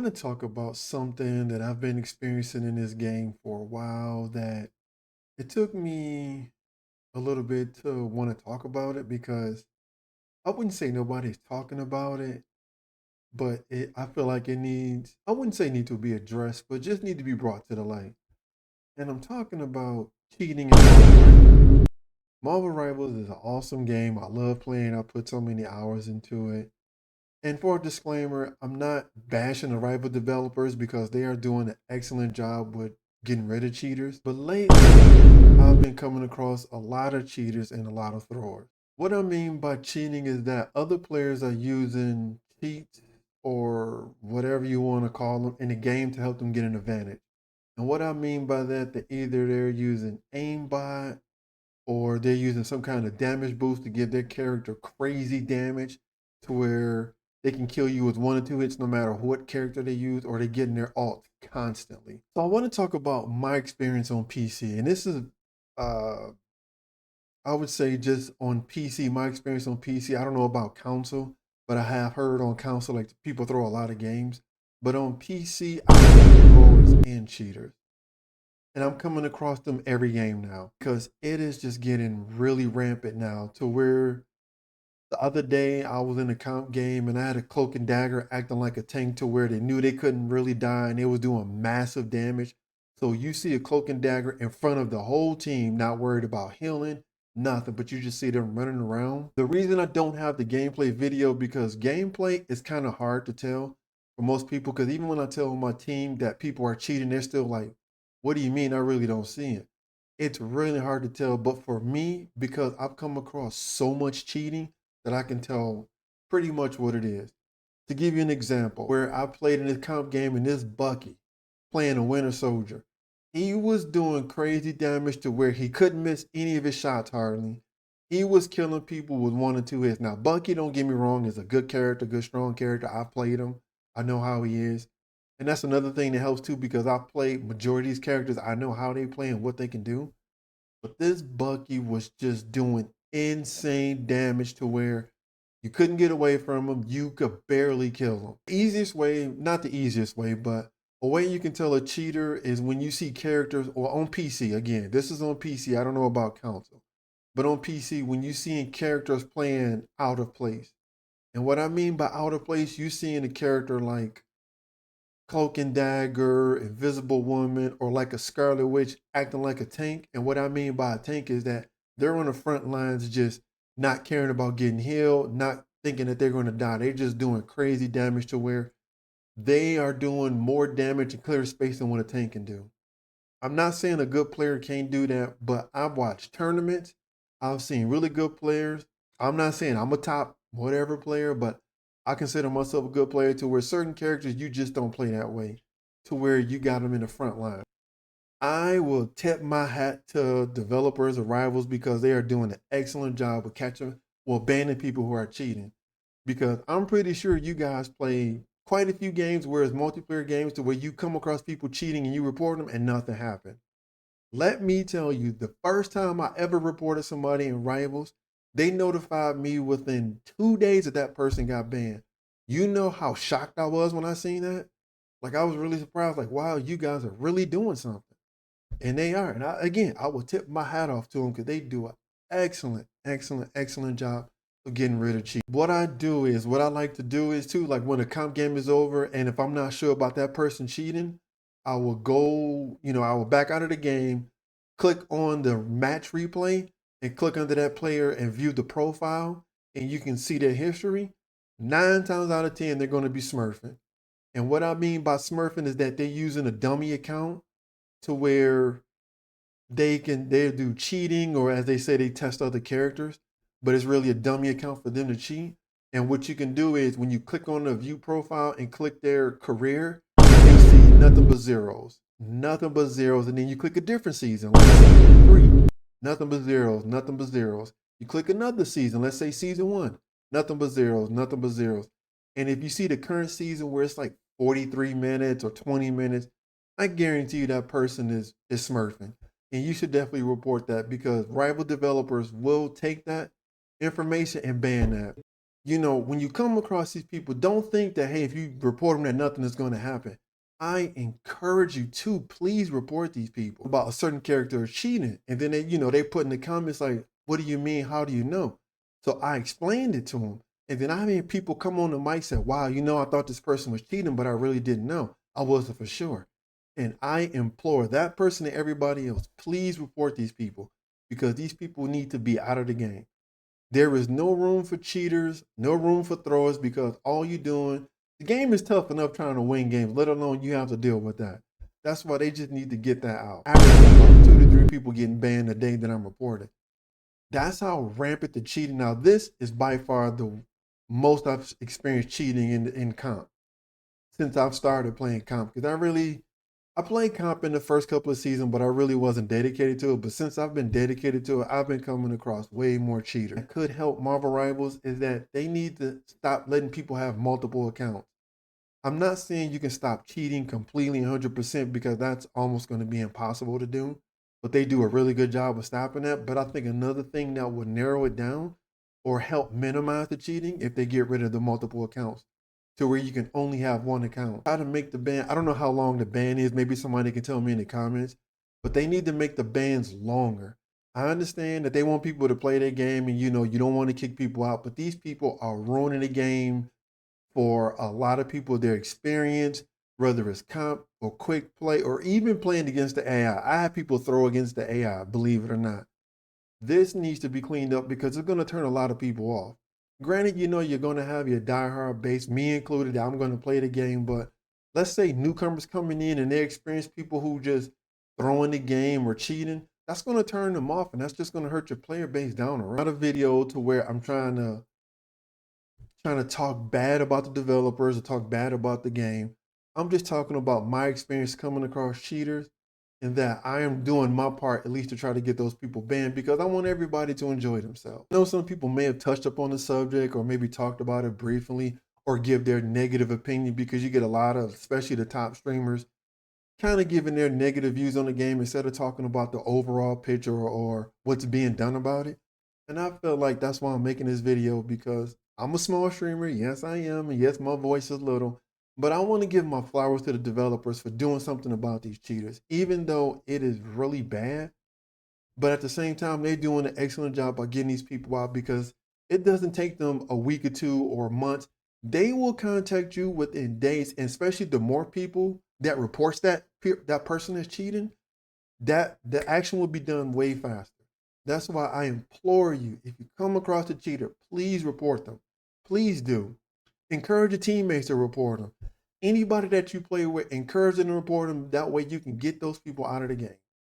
want to talk about something that I've been experiencing in this game for a while that it took me a little bit to want to talk about it because I wouldn't say nobody's talking about it, but I feel like it needs, I wouldn't say need to be addressed, but just need to be brought to the light. And I'm talking about cheating in Marvel Rivals. Marvel Rivals is an awesome game. I love playing. I put so many hours into it. And for a disclaimer, I'm not bashing the rival developers because they are doing an excellent job with getting rid of cheaters. But lately, I've been coming across a lot of cheaters and a lot of throwers. What I mean by cheating is that other players are using cheats or whatever you want to call them in the game to help them get an advantage. And what I mean by that, that either they're using aimbot or they're using some kind of damage boost to give their character crazy damage to where they can kill you with 1 or 2 hits no matter what character they use, or they're getting their ult constantly. So I want to talk about my experience on PC. And this is uh I would say just on PC, my experience on PC. I don't know about console, but I have heard on console like people throw a lot of games. But on PC, I see throwers and cheaters. And I'm coming across them every game now because it is just getting really rampant now to where the other day I was in a comp game and I had a cloak and dagger acting like a tank to where they knew they couldn't really die and it was doing massive damage. So you see a cloak and dagger in front of the whole team, not worried about healing, nothing, but you just see them running around. The reason I don't have the gameplay video because gameplay is kind of hard to tell for most people because even when I tell my team that people are cheating, they're still like, what do you mean? I really don't see it. It's really hard to tell, but for me, because I've come across so much cheating that I can tell pretty much what it is. To give you an example, where I played in this comp game and this Bucky playing a Winter Soldier, he was doing crazy damage to where he couldn't miss any of his shots hardly. He was killing people with 1 or 2 hits. Now, Bucky, don't get me wrong, is a good character, good, strong character. I've played him. I know how he is. And that's another thing that helps too because I've played majority of these characters. I know how they play and what they can do. But this Bucky was just doing insane damage to where you couldn't get away from him. You could barely kill him. Easiest way, not the easiest way, but a way you can tell a cheater is when you see characters, or on PC, again, this is on PC. I don't know about console. But on PC, when you seeing characters playing out of place. And what I mean by out of place, you seeing a character like Cloak and Dagger, Invisible Woman, or like a Scarlet Witch acting like a tank. And what I mean by a tank is that they're on the front lines just not caring about getting healed, not thinking that they're going to die. They're just doing crazy damage to where they are doing more damage and clear space than what a tank can do. I'm not saying a good player can't do that, but I've watched tournaments. I've seen really good players. I'm not saying I'm a top whatever player, but I consider myself a good player to where certain characters you just don't play that way, to where you got them in the front line. I will tip my hat to developers or rivals because they are doing an excellent job of catching, well, banning people who are cheating. Because I'm pretty sure you guys play quite a few games where it's multiplayer games to where you come across people cheating and you report them and nothing happened. Let me tell you, the first time I ever reported somebody in Rivals, they notified me within 2 days that that person got banned. You know how shocked I was when I seen that? Like I was really surprised. Like, wow, you guys are really doing something, and they are. And again, I will tip my hat off to them because they do an excellent, excellent, excellent job of getting rid of cheat. What I do is, what I like to do is too, like when the comp game is over, and if I'm not sure about that person cheating, I will go, I will back out of the game, click on the match replay, and click under that player and view the profile, and you can see their history. 9 times out of 10, they're going to be smurfing. And what I mean by smurfing is that they're using a dummy account to where they do cheating, or as they say, they test other characters, but it's really a dummy account for them to cheat. And what you can do is when you click on the view profile and click their career, you see nothing but zeros, nothing but zeros. And then you click a different season, like season 3, nothing but zeros, nothing but zeros. You click another season, let's say season 1, nothing but zeros, nothing but zeros. And if you see the current season where it's like 43 minutes or 20 minutes, I guarantee you that person is smurfing. And you should definitely report that because rival developers will take that information and ban that. when you come across these people, don't think that, hey, if you report them, that nothing is going to happen. I encourage you to please report these people about a certain character cheating. And then they put in the comments like, what do you mean? How do you know? So I explained it to them. And then I mean, people come on the mic and say, wow, I thought this person was cheating, but I really didn't know. I wasn't for sure. And I implore that person and everybody else, please report these people because these people need to be out of the game. There is no room for cheaters, no room for throwers because all you're doing, the game is tough enough trying to win games, let alone you have to deal with that. That's why they just need to get that out. Averaging about 2 to 3 people getting banned a day that I'm reporting. That's how rampant the cheating. Now, this is by far the most I've experienced cheating in comp since I've started playing comp. Because I played comp in the first couple of seasons, but I really wasn't dedicated to it. But since I've been dedicated to it, I've been coming across way more cheaters. That could help Marvel Rivals is that they need to stop letting people have multiple accounts. I'm not saying you can stop cheating completely 100% because that's almost going to be impossible to do. But they do a really good job of stopping that. But I think another thing that would narrow it down or help minimize the cheating if they get rid of the multiple accounts to where you can only have one account. How to make the ban, I don't know how long the ban is. Maybe somebody can tell me in the comments, but they need to make the bans longer. I understand that they want people to play their game and you don't want to kick people out, but these people are ruining the game for a lot of people, their experience, whether it's comp or quick play or even playing against the AI. I have people throw against the AI, believe it or not. This needs to be cleaned up because it's going to turn a lot of people off. Granted, you're going to have your diehard base, me included. I'm going to play the game, but let's say newcomers coming in and they experience people who just throwing the game or cheating. That's going to turn them off, and that's just going to hurt your player base down around. Not a video to where I'm trying to talk bad about the developers or talk bad about the game. I'm just talking about my experience coming across cheaters and that I am doing my part at least to try to get those people banned because I want everybody to enjoy themselves. I know some people may have touched upon the subject or maybe talked about it briefly or give their negative opinion because you get a lot of, especially the top streamers, kind of giving their negative views on the game instead of talking about the overall picture or what's being done about it. And I felt like that's why I'm making this video because I'm a small streamer. Yes, I am. And yes, my voice is little. But I want to give my flowers to the developers for doing something about these cheaters, even though it is really bad. But at the same time, they're doing an excellent job by getting these people out because it doesn't take them a week or two or months. They will contact you within days, and especially the more people that reports that person is cheating, that the action will be done way faster. That's why I implore you, if you come across a cheater, please report them. Please do. Encourage your teammates to report them. Anybody that you play with, encourage them to report them. That way you can get those people out of the game.